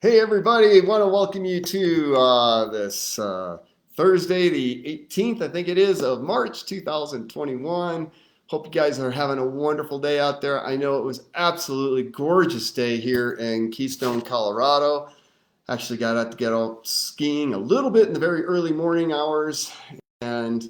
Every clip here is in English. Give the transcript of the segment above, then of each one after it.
Hey everybody, I want to welcome you to this Thursday, the 18th, I think it is, of March 2021. Hope you guys are having a wonderful day out there. I know it was absolutely gorgeous day here in Keystone, Colorado. Actually got out to get out skiing a little bit in the very early morning hours, and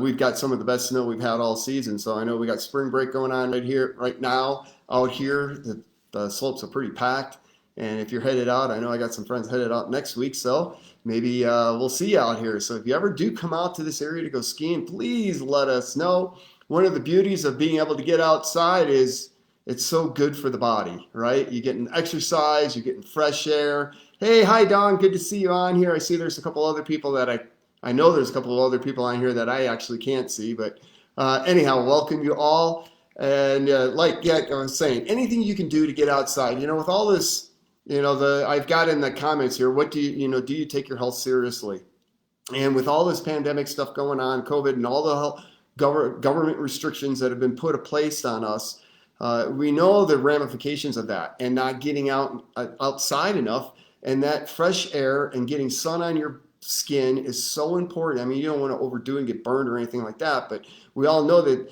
we've got some of the best snow we've had all season. So I know we got spring break going on right here, right now, out here. The slopes are pretty packed. And if you're headed out, I know I got some friends headed out next week, so maybe we'll see you out here. So if you ever do come out to this area to go skiing, please let us know. One of the beauties of being able to get outside is it's so good for the body, right? You're getting exercise, you're getting fresh air. Hey, hi Don, good to see you on here. I see there's a couple other people that I know there's a couple of other people on here that I actually can't see, but anyhow, welcome you all. And I was saying, anything you can do to get outside, with all this. I've got in the comments here, what do do you take your health seriously? And with all this pandemic stuff going on, COVID and all the government restrictions that have been put in place on us, we know the ramifications of that and not getting outside enough. And that fresh air and getting sun on your skin is so important. I mean, you don't want to overdo and get burned or anything like that, but we all know that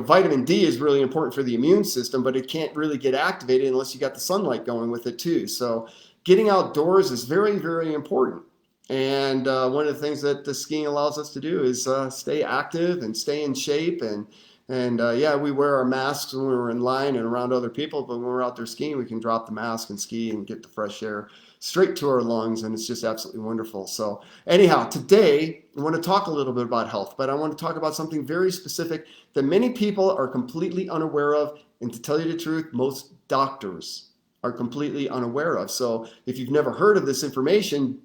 vitamin D is really important for the immune system, but it can't really get activated unless you got the sunlight going with it too. So getting outdoors is very, very important. And one of the things that the skiing allows us to do is stay active and stay in shape. And yeah, we wear our masks when we're in line and around other people, but when we're out there skiing, we can drop the mask and ski and get the fresh air straight to our lungs, and it's just absolutely wonderful. So anyhow, today I want to talk a little bit about health, but I want to talk about something very specific that many people are completely unaware of, and to tell you the truth, most doctors are completely unaware of. So if you've never heard of this information,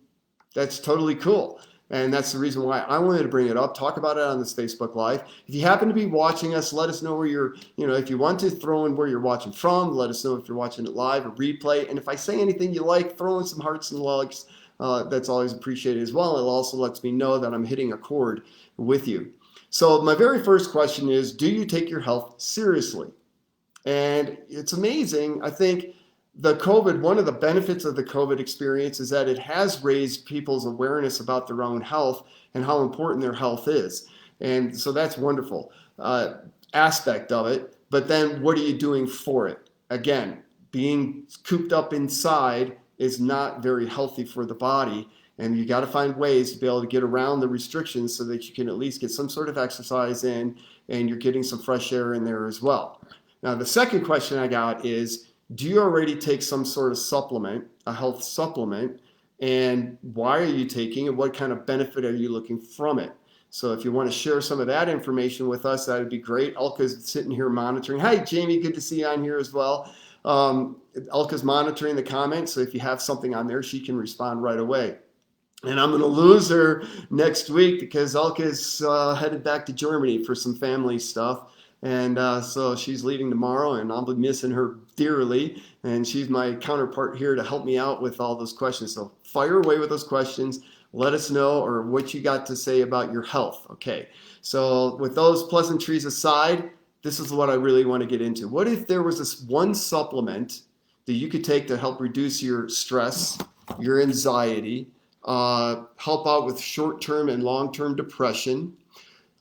that's totally cool. And that's the reason why I wanted to bring it up, talk about it on this Facebook Live. If you happen to be watching us, let us know where you're, if you want to throw in where you're watching from, let us know if you're watching it live or replay. And if I say anything you like, throw in some hearts and likes. That's always appreciated as well. It also lets me know that I'm hitting a chord with you. So my very first question is, do you take your health seriously? And it's amazing. I think one of the benefits of the COVID experience is that it has raised people's awareness about their own health and how important their health is. And so that's wonderful aspect of it. But then what are you doing for it? Again, being cooped up inside is not very healthy for the body. And you got to find ways to be able to get around the restrictions so that you can at least get some sort of exercise in and you're getting some fresh air in there as well. Now, the second question I got is, do you already take some sort of supplement, a health supplement, and why are you taking it? What kind of benefit are you looking from it? So if you want to share some of that information with us, that would be great. Elka's sitting here monitoring. Hi, Jamie, good to see you on here as well. Elka's monitoring the comments, so if you have something on there, she can respond right away. And I'm going to lose her next week because Elka's headed back to Germany for some family stuff. And so she's leaving tomorrow, and I'll be missing her dearly. And she's my counterpart here to help me out with all those questions. So fire away with those questions. Let us know or what you got to say about your health. Okay. So with those pleasantries aside, this is what I really want to get into. What if there was this one supplement that you could take to help reduce your stress, your anxiety, help out with short-term and long-term depression,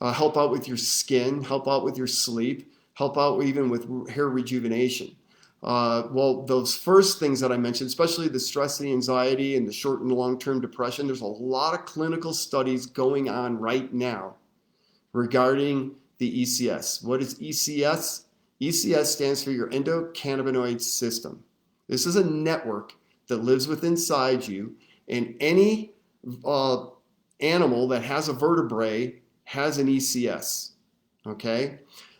help out with your skin, help out with your sleep, help out even with hair rejuvenation. Well, those first things that I mentioned, especially the stress, the anxiety, and the short and long-term depression, there's a lot of clinical studies going on right now regarding the ECS. What is ECS? ECS stands for your endocannabinoid system. This is a network that lives within inside you, and any animal that has a vertebrae has an ECS, okay?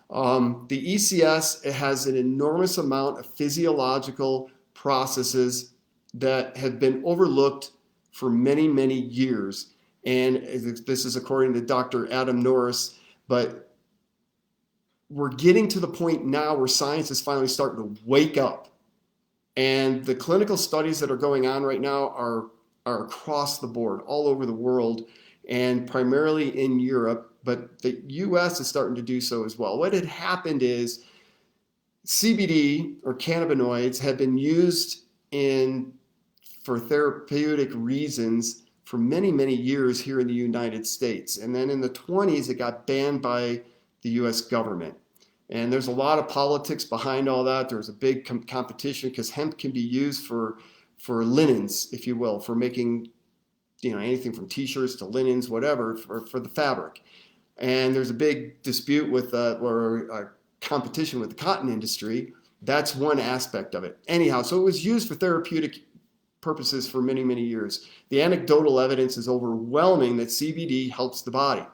The ECS, it has an enormous amount of physiological processes that have been overlooked for many, many years. And this is according to Dr. Adam Norris, but we're getting to the point now where science is finally starting to wake up. And the clinical studies that are going on right now are across the board, all over the world, and primarily in Europe, but the US is starting to do so as well. What had happened is Cbd or cannabinoids had been used in for therapeutic reasons for many, many years here in the United States. And then in the 20s, it got banned by the US government. And there's a lot of politics behind all that. There's a big competition because hemp can be used for linens, if you will, for making anything from t-shirts to linens, whatever, for the fabric. And there's a big dispute with or competition with the cotton industry. That's one aspect of it. Anyhow, so it was used for therapeutic purposes for many, many years. The anecdotal evidence is overwhelming that CBD helps the body.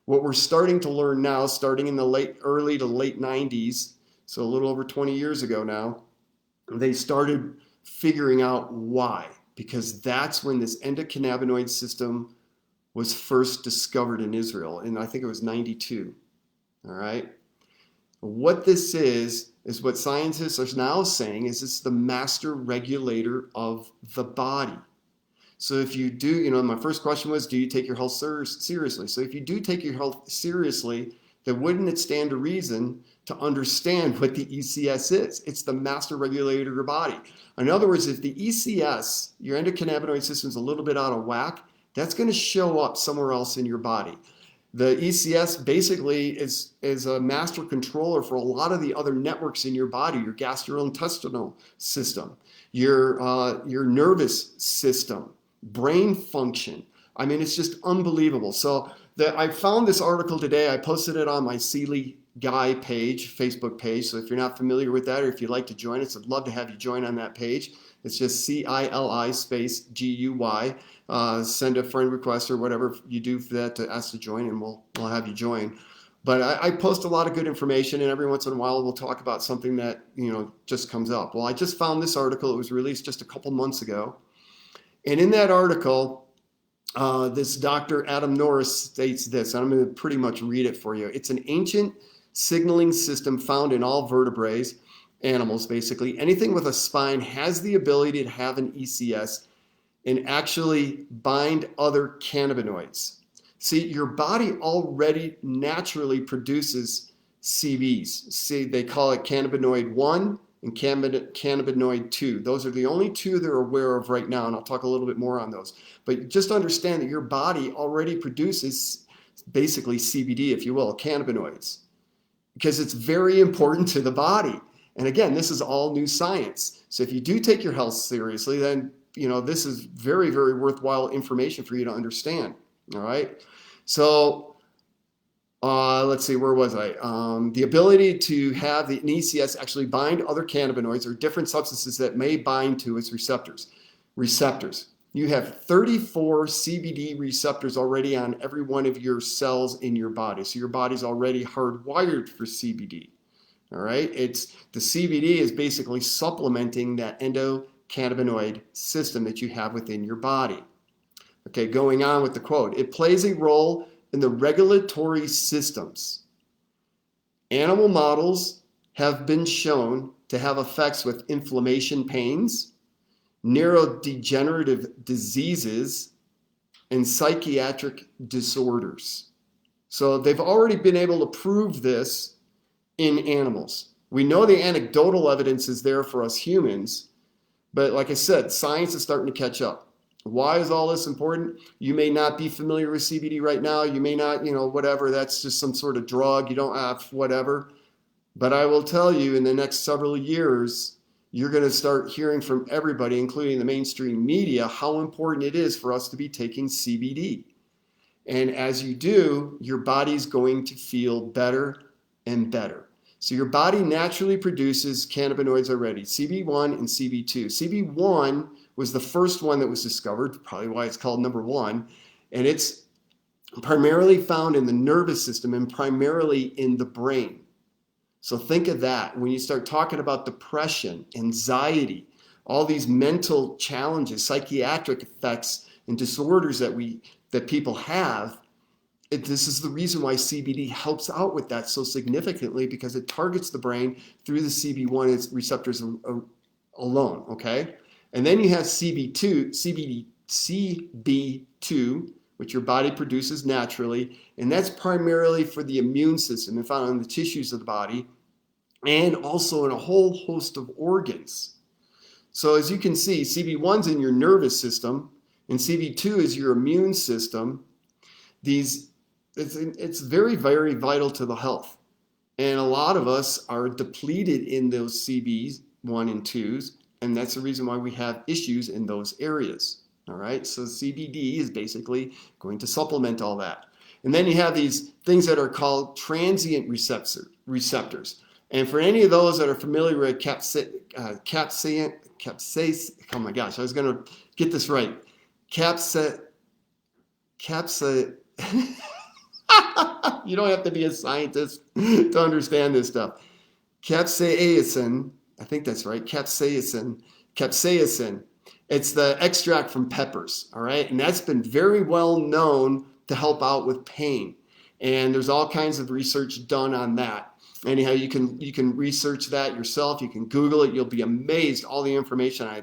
What we're starting to learn now, starting in the early to late 90s, so a little over 20 years ago now, they started figuring out why. Because that's when this endocannabinoid system was first discovered in Israel, and I think it was 92. All right. What this is what scientists are now saying is it's the master regulator of the body. So if you do, my first question was, do you take your health seriously? So if you do take your health seriously, then wouldn't it stand to reason to understand what the ECS is? It's the master regulator of your body. In other words, if the ECS, your endocannabinoid system, is a little bit out of whack, that's going to show up somewhere else in your body. The ECS basically is a master controller for a lot of the other networks in your body, your gastrointestinal system, your nervous system, brain function. I mean, it's just unbelievable. So I found this article today. I posted it on my Sealy Guy page, Facebook page. So if you're not familiar with that, or if you'd like to join us, I'd love to have you join on that page. It's just CILI space GUY. Send a friend request or whatever you do for that to ask to join, and we'll have you join. But I post a lot of good information, and every once in a while we'll talk about something that just comes up. Well, I just found this article. It was released just a couple months ago, and in that article, this Dr. Adam Norris states this, and I'm going to pretty much read it for you. It's an ancient signaling system found in all vertebrates, animals basically. Anything with a spine has the ability to have an ECS and actually bind other cannabinoids. See, your body already naturally produces CBs. See, they call it cannabinoid 1 and cannabinoid 2. Those are the only two they're aware of right now, and I'll talk a little bit more on those. But just understand that your body already produces basically CBD, if you will, cannabinoids, because it's very important to the body. And again, this is all new science. So if you do take your health seriously, then this is very, very worthwhile information for you to understand. All right. So let's see, where was I? The ability to have the ECS actually bind other cannabinoids or different substances that may bind to its receptors. You have 34 CBD receptors already on every one of your cells in your body. So your body's already hardwired for CBD. All right. The CBD is basically supplementing that endocannabinoid system that you have within your body. Okay, going on with the quote. It plays a role in the regulatory systems. Animal models have been shown to have effects with inflammation pains, neurodegenerative diseases, and psychiatric disorders. So they've already been able to prove this in animals. We know the anecdotal evidence is there for us humans, but like I said, science is starting to catch up. Why is all this important? You may not be familiar with CBD right now. You may not, whatever, that's just some sort of drug. You don't have whatever. But I will tell you, in the next several years, you're going to start hearing from everybody, including the mainstream media, how important it is for us to be taking CBD. And as you do, your body's going to feel better and better. So your body naturally produces cannabinoids already, CB1 and CB2. CB1 was the first one that was discovered, probably why it's called number one, and it's primarily found in the nervous system and primarily in the brain. So think of that. When you start talking about depression, anxiety, all these mental challenges, psychiatric effects and disorders that people have, this is the reason why CBD helps out with that so significantly, because it targets the brain through the CB1 receptors alone, okay? And then you have CB2, which your body produces naturally, and that's primarily for the immune system and found in the tissues of the body, and also in a whole host of organs. So as you can see, CB1 is in your nervous system, and CB2 is your immune system. It's very, very vital to the health. And a lot of us are depleted in those CB1 and 2s, and that's the reason why we have issues in those areas. All right, so CBD is basically going to supplement all that. And then you have these things that are called transient receptors. And for any of those that are familiar with oh my gosh, I was going to get this right. You don't have to be a scientist to understand this stuff. Capsaicin, I think that's right, capsaicin. It's the extract from peppers, all right? And that's been very well known to help out with pain. And there's all kinds of research done on that. Anyhow, you can research that yourself. You can Google it. You'll be amazed all the information on it.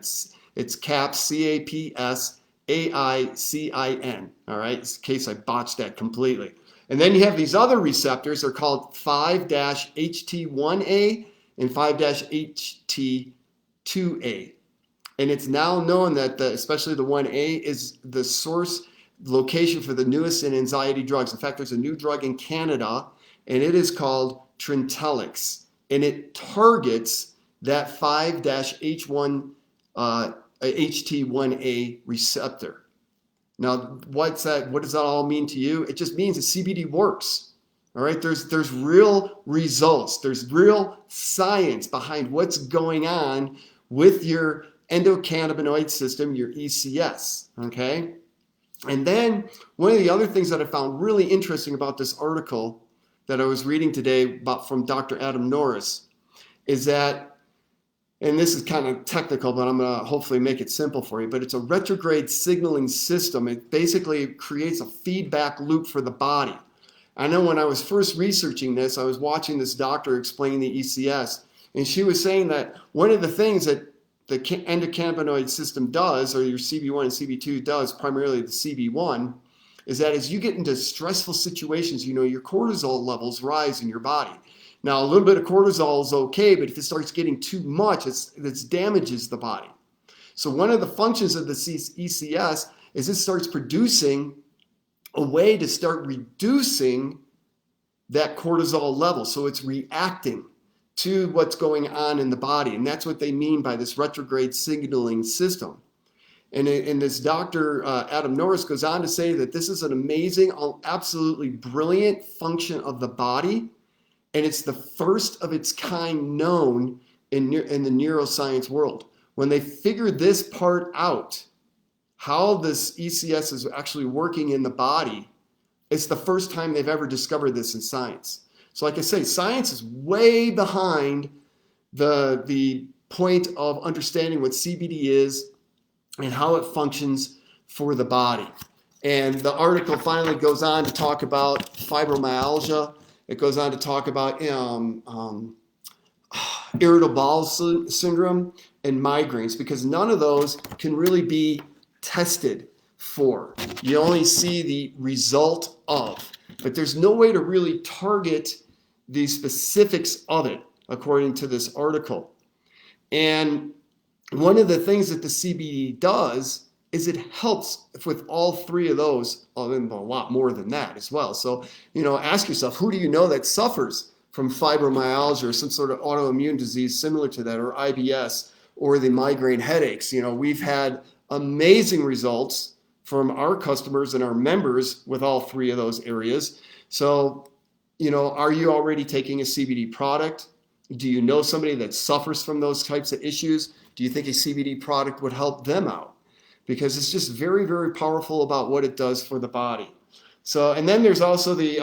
It's CAPS, CAPSAICIN, all right? In case I botched that completely. And then you have these other receptors. They're called 5-HT1A and 5-HT2A. And it's now known that especially the 1A is the source location for the newest in anxiety drugs. In fact, there's a new drug in Canada, and it is called Trintellix. And it targets that 5-HT1A receptor. Now, what's that? What does that all mean to you? It just means that CBD works. All right, there's real results. There's real science behind what's going on with your endocannabinoid system, your ECS. Okay, and then one of the other things that I found really interesting about this article that I was reading today from Dr. Adam Norris is that, and this is kind of technical, but I'm going to hopefully make it simple for you, but it's a retrograde signaling system. It basically creates a feedback loop for the body. I know when I was first researching this, I was watching this doctor explain the ECS, and she was saying that one of the things that the endocannabinoid system does, or your CB1 and CB2 does, primarily the CB1, is that as you get into stressful situations, your cortisol levels rise in your body. Now, a little bit of cortisol is okay, but if it starts getting too much, it damages the body. So one of the functions of the ECS is it starts producing a way to start reducing that cortisol level. So it's reacting to what's going on in the body. And that's what they mean by this retrograde signaling system. And this Dr. Adam Norris goes on to say that this is an amazing, absolutely brilliant function of the body. And it's the first of its kind known in the neuroscience world. When they figured this part out, how this ECS is actually working in the body, it's the first time they've ever discovered this in science. So like I say, science is way behind the point of understanding what CBD is and how it functions for the body. And the article finally goes on to talk about fibromyalgia. It goes on to talk about irritable bowel syndrome and migraines, because none of those can really be tested for. You only see the result of, but there's no way to really target the specifics of it, according to this article. And one of the things that the CBD does is it helps with all three of those, and a lot more than that as well. So, ask yourself, who do you know that suffers from fibromyalgia or some sort of autoimmune disease similar to that, or IBS, or the migraine headaches? We've had amazing results from our customers and our members with all three of those areas. So, are you already taking a CBD product? Do you know somebody that suffers from those types of issues? Do you think a CBD product would help them out? Because it's just very, very powerful about what it does for the body. So, and then there's also the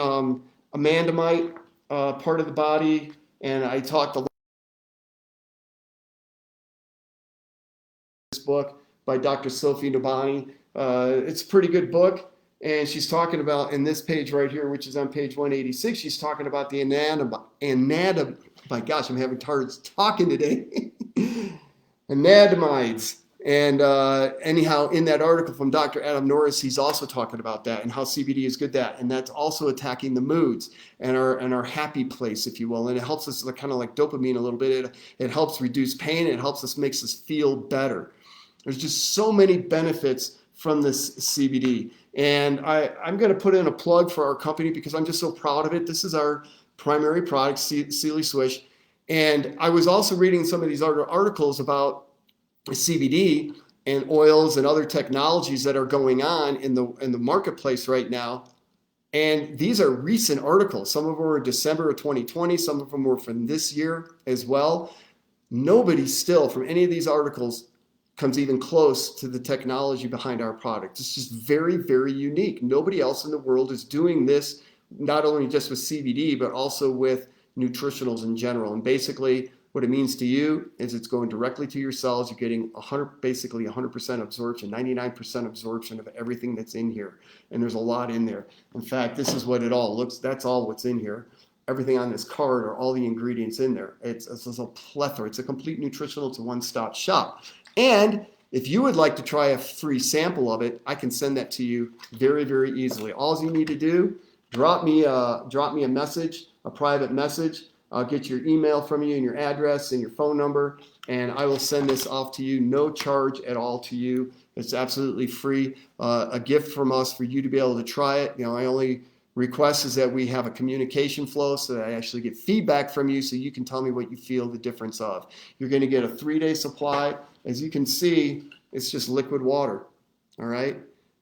anandamide part of the body, and I talked a lot about this book by Dr. Sophie Nabhani. It's a pretty good book, and she's talking about, in this page right here, which is on page 186, she's talking about the my gosh, I'm having hard talking today. Anandamides. And anyhow, in that article from Dr. Adam Norris, he's also talking about that and how CBD is good at that. And that's also attacking the moods and our happy place, if you will. And it helps us kind of like dopamine a little bit. It helps reduce pain. It helps us, makes us feel better. There's just so many benefits from this CBD. And I'm going to put in a plug for our company because I'm just so proud of it. This is our primary product, Sealy Swish. And I was also reading some of these articles about CBD and oils and other technologies that are going on in the marketplace right now. And these are recent articles. Some of them were in December of 2020. Some of them were from this year as well. Nobody still from any of these articles comes even close to the technology behind our product. It's just very, very unique. Nobody else in the world is doing this, not only just with CBD, but also with nutritionals in general. And basically, what it means to you is it's going directly to your cells. You're getting basically 100% absorption, 99% absorption of everything that's in here. And there's a lot in there. In fact, this is what it all looks. That's all what's in here. Everything on this card are all the ingredients in there. It's a plethora. It's a complete nutritional. It's a one-stop shop. And if you would like to try a free sample of it, I can send that to you very, very easily. All you need to do, drop me a message, a private message. I'll get your email from you and your address and your phone number, and I will send this off to you, no charge at all to you. It's absolutely free, a gift from us for you to be able to try it. My only request is that we have a communication flow so that I actually get feedback from you so you can tell me what you feel the difference of. You're going to get a 3-day supply. As you can see, it's just liquid water, all right?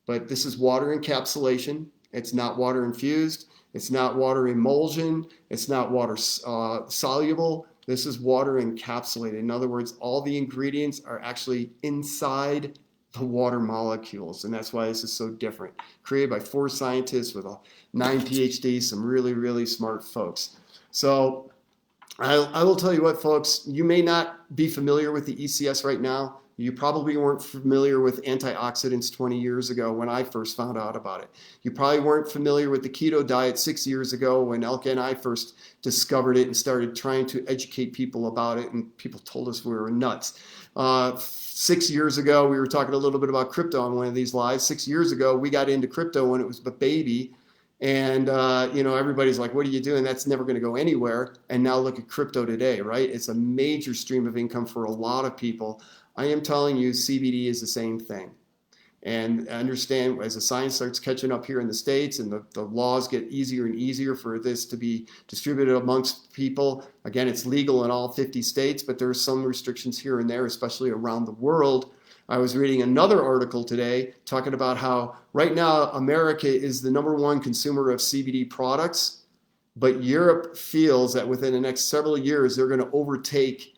But this is water encapsulation. It's not water infused. It's not water emulsion. It's not water soluble. This is water encapsulated. In other words, all the ingredients are actually inside the water molecules, and that's why this is so different. Created by 4 scientists with 9 PhDs, some really, really smart folks. So I will tell you what, folks, you may not be familiar with the ECS right now. You probably weren't familiar with antioxidants 20 years ago when I first found out about it. You probably weren't familiar with the keto diet 6 years ago when Elke and I first discovered it and started trying to educate people about it, and people told us we were nuts. 6 years ago, we were talking a little bit about crypto on one of these lives. 6 years ago, we got into crypto when it was a baby. And, everybody's like, what are you doing? That's never going to go anywhere. And now look at crypto today, right? It's a major stream of income for a lot of people. I am telling you, CBD is the same thing. And understand, as the science starts catching up here in the States and the laws get easier and easier for this to be distributed amongst people. Again, it's legal in all 50 states, but there are some restrictions here and there, especially around the world. I was reading another article today talking about how right now America is the #1 consumer of CBD products, but Europe feels that within the next several years, they're going to overtake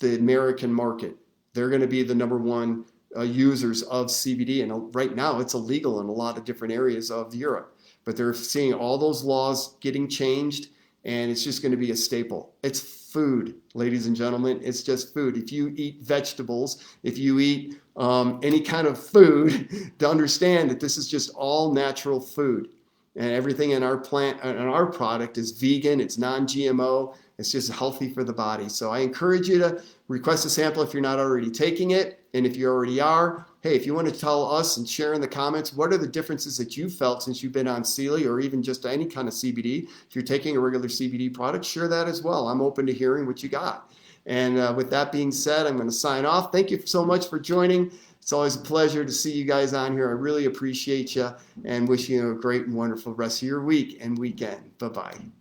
the American market. They're going to be the #1 users of CBD. And right now it's illegal in a lot of different areas of Europe, but they're seeing all those laws getting changed, and it's just going to be a staple. It's food, ladies and gentlemen. It's just food. If you eat vegetables, if you eat any kind of food, to understand that this is just all natural food, and everything in our plant and our product is vegan. It's non-GMO. It's just healthy for the body. So I encourage you to request a sample if you're not already taking it. And if you already are, hey, if you want to tell us and share in the comments, what are the differences that you felt since you've been on Sealy or even just any kind of CBD? If you're taking a regular CBD product, share that as well. I'm open to hearing what you got. And with that being said, I'm going to sign off. Thank you so much for joining. It's always a pleasure to see you guys on here. I really appreciate you and wish you a great and wonderful rest of your week and weekend. Bye-bye.